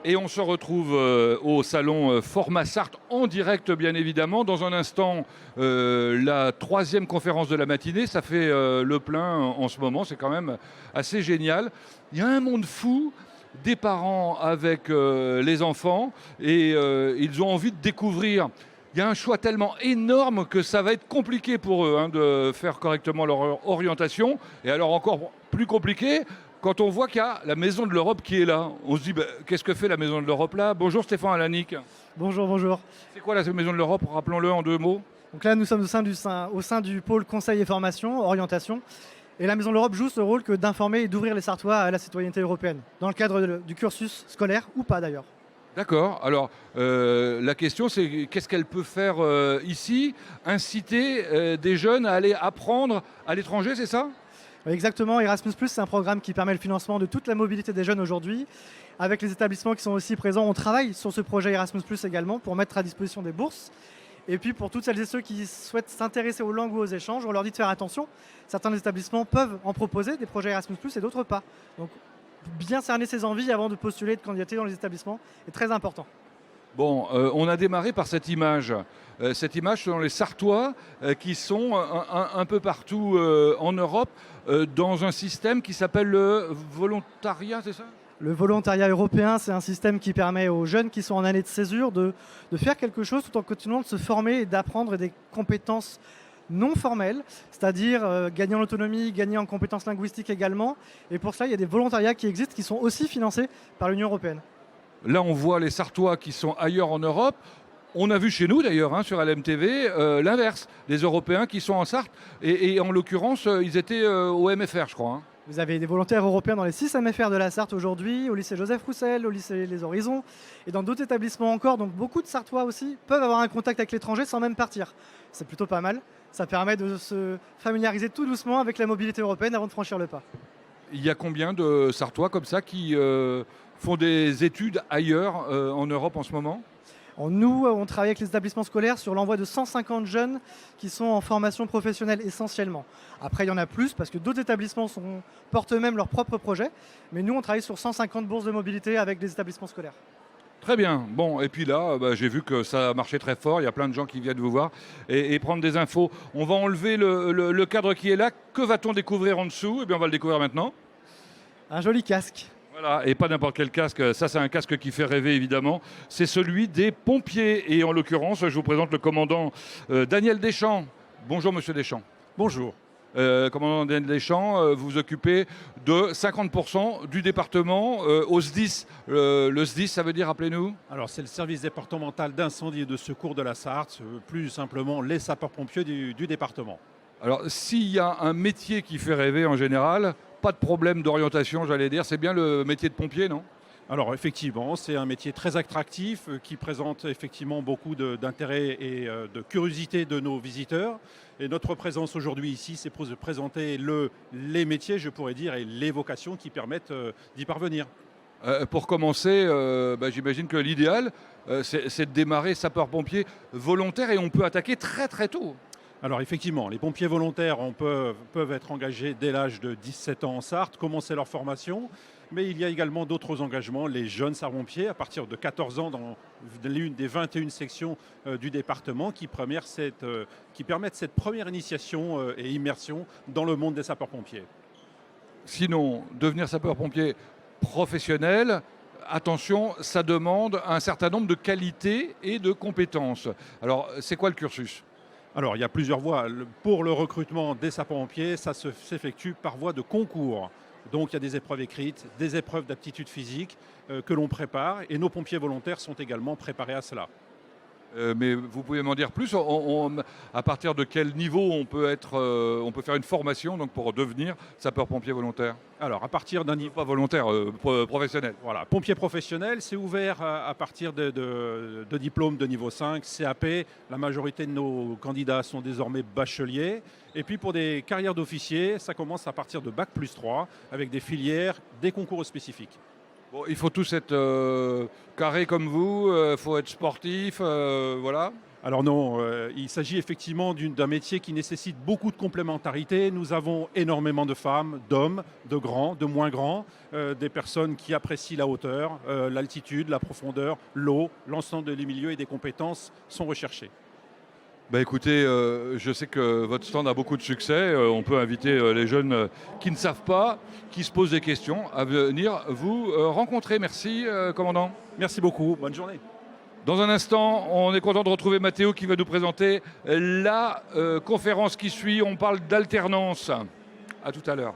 Et on se retrouve au salon Format Sarthe en direct, bien évidemment. Dans un instant, la troisième conférence de la matinée. Ça fait le plein en ce moment. C'est quand même assez génial. Il y a un monde fou, des parents avec les enfants, et ils ont envie de découvrir. Il y a un choix tellement énorme que ça va être compliqué pour eux de faire correctement leur orientation. Et alors encore plus compliqué, quand on voit qu'il y a la Maison de l'Europe qui est là. On se dit, qu'est-ce que fait la Maison de l'Europe là? Bonjour Stéphane Alanic. Bonjour, bonjour. C'est quoi la Maison de l'Europe? Rappelons-le en deux mots. Donc là, nous sommes au sein du pôle conseil et formation, orientation. Et la Maison de l'Europe joue ce rôle que d'informer et d'ouvrir les Sarthois à la citoyenneté européenne, dans le cadre du cursus scolaire ou pas d'ailleurs. D'accord. Alors, la question, c'est qu'est-ce qu'elle peut faire ici? Inciter des jeunes à aller apprendre à l'étranger, c'est ça? Exactement, Erasmus+, c'est un programme qui permet le financement de toute la mobilité des jeunes aujourd'hui. Avec les établissements qui sont aussi présents, on travaille sur ce projet Erasmus+, également, pour mettre à disposition des bourses. Et puis pour toutes celles et ceux qui souhaitent s'intéresser aux langues ou aux échanges, on leur dit de faire attention. Certains établissements peuvent en proposer des projets Erasmus+, et d'autres pas. Donc bien cerner ses envies avant de postuler et de candidater dans les établissements est très important. Bon, on a démarré par cette image. Cette image, ce sont les Sarthois qui sont un peu partout en Europe dans un système qui s'appelle le volontariat, c'est ça? Le volontariat européen, c'est un système qui permet aux jeunes qui sont en année de césure de faire quelque chose tout en continuant de se former et d'apprendre des compétences non formelles, c'est-à-dire gagner en autonomie, gagner en compétences linguistiques également. Et pour cela, il y a des volontariats qui existent, qui sont aussi financés par l'Union européenne. Là, on voit les Sarthois qui sont ailleurs en Europe. On a vu chez nous, d'ailleurs, sur LMTV, l'inverse. Les Européens qui sont en Sarthe. Et en l'occurrence, ils étaient au MFR, je crois. Vous avez des volontaires européens dans les 6 MFR de la Sarthe aujourd'hui, au lycée Joseph Roussel, au lycée Les Horizons et dans d'autres établissements encore. Donc beaucoup de Sarthois aussi peuvent avoir un contact avec l'étranger sans même partir. C'est plutôt pas mal. Ça permet de se familiariser tout doucement avec la mobilité européenne avant de franchir le pas. Il y a combien de Sarthois comme ça qui font des études ailleurs en Europe en ce moment? Nous, on travaille avec les établissements scolaires sur l'envoi de 150 jeunes qui sont en formation professionnelle essentiellement. Après, il y en a plus parce que d'autres établissements portent eux-mêmes leurs propres projets. Mais nous, on travaille sur 150 bourses de mobilité avec des établissements scolaires. Très bien. Bon, et puis là, j'ai vu que ça marchait très fort. Il y a plein de gens qui viennent vous voir et prendre des infos. On va enlever le cadre qui est là. Que va-t-on découvrir en dessous? Eh bien, on va le découvrir maintenant. Un joli casque. Voilà, et pas n'importe quel casque. Ça, c'est un casque qui fait rêver, évidemment. C'est celui des pompiers. Et en l'occurrence, je vous présente le commandant Daniel Deschamps. Bonjour, monsieur Deschamps. Bonjour. Commandant Daniel Deschamps, vous vous occupez de 50% du département au SDIS. Le SDIS, ça veut dire, rappelez-nous? Alors, c'est le service départemental d'incendie et de secours de la Sarthe, plus simplement les sapeurs-pompiers du département. Alors, s'il y a un métier qui fait rêver en général, pas de problème d'orientation, j'allais dire, c'est bien le métier de pompier, non? Alors, effectivement, c'est un métier très attractif qui présente effectivement beaucoup d'intérêt et de curiosité de nos visiteurs. Et notre présence aujourd'hui ici, c'est pour présenter les métiers, je pourrais dire, et les vocations qui permettent d'y parvenir. Pour commencer, j'imagine que l'idéal, c'est de démarrer sapeur-pompier volontaire et on peut attaquer très très tôt. Alors effectivement, les pompiers volontaires peuvent être engagés dès l'âge de 17 ans en Sarthe, commencer leur formation. Mais il y a également d'autres engagements, les jeunes sapeurs-pompiers à partir de 14 ans dans l'une des 21 sections du département qui permettent cette première initiation et immersion dans le monde des sapeurs-pompiers. Sinon, devenir sapeur-pompier professionnel, attention, ça demande un certain nombre de qualités et de compétences. Alors, c'est quoi le cursus ? Alors, il y a plusieurs voies. Pour le recrutement des sapeurs-pompiers, ça s'effectue par voie de concours. Donc, il y a des épreuves écrites, des épreuves d'aptitude physique que l'on prépare. Et nos pompiers volontaires sont également préparés à cela. Mais vous pouvez m'en dire plus à partir de quel niveau on peut faire une formation donc, pour devenir sapeur-pompier volontaire? Alors, à partir d'un niveau... Pas volontaire, professionnel. Voilà, pompier professionnel, c'est ouvert à partir de diplômes de niveau 5, CAP. La majorité de nos candidats sont désormais bacheliers. Et puis pour des carrières d'officiers, ça commence à partir de Bac+3 avec des filières, des concours spécifiques. Bon, il faut tous être carrés comme vous, il faut être sportif, voilà. Alors non, il s'agit effectivement d'un métier qui nécessite beaucoup de complémentarité. Nous avons énormément de femmes, d'hommes, de grands, de moins grands, des personnes qui apprécient la hauteur, l'altitude, la profondeur, l'eau, l'ensemble des milieux et des compétences sont recherchées. Bah écoutez, je sais que votre stand a beaucoup de succès. On peut inviter les jeunes qui ne savent pas, qui se posent des questions, à venir vous rencontrer. Merci, commandant. Merci beaucoup, bonne journée. Dans un instant, on est content de retrouver Mathéo qui va nous présenter la conférence qui suit. On parle d'alternance. À tout à l'heure.